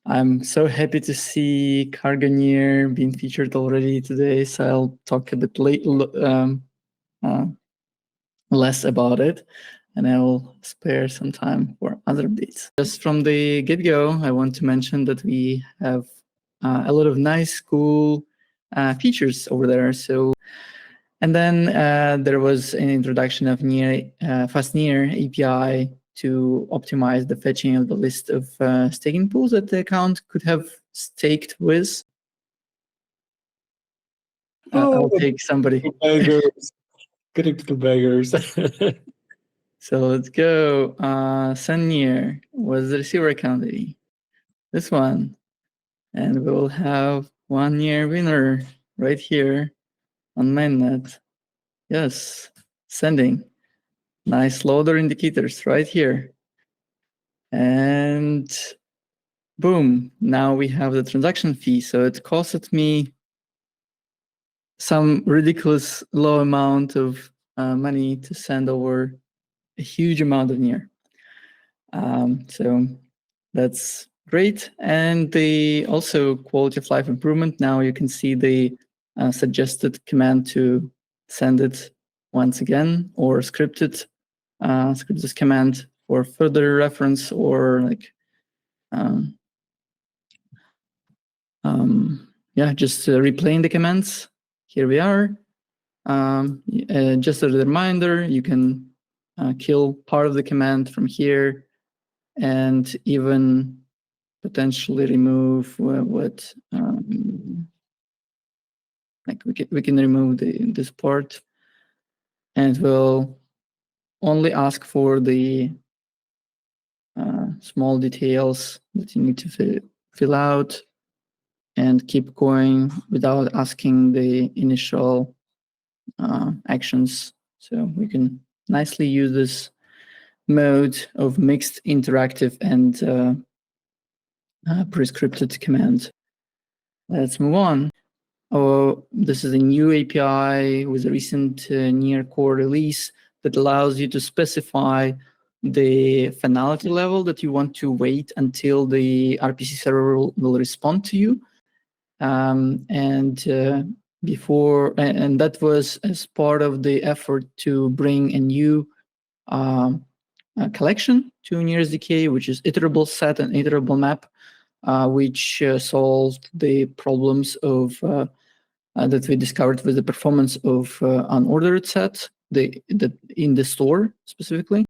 I'm so happy to see cargo near being featured already today, so I'll talk a bit less about it, and I will spare some time for other updates. Just from the get-go, I want to mention that we have a lot of nice, cool features over there. And then there was an introduction of FastNear API to optimize the fetching of the list of staking pools that the account could have staked with. I'll take somebody. Beggars. Crypto beggars. So let's go. Send near was the receiver account ID. This one. And we'll have 1 year winner right here on mainnet. Yes, sending. Nice loader indicators right here. And boom, now we have the transaction fee. So it costed me some ridiculous low amount of money to send over a huge amount of near. So that's great. And the also quality of life improvement. Now you can see the suggested command to send it once again, or script this command for further reference, or like just replaying the commands. Here we are. Just as a reminder, you can kill part of the command from here, and even potentially remove we can remove this part, and we'll only ask for the small details that you need to fill out, and keep going without asking the initial actions. So we can nicely use this mode of mixed interactive and prescripted command. Let's move on. Oh, this is a new API with a recent near core release that allows you to specify the finality level that you want to wait until the RPC server will respond to you. And that was as part of the effort to bring a new collection to Near SDK, which is iterable set and iterable map, which solved the problems of that we discovered with the performance of unordered set in the store specifically.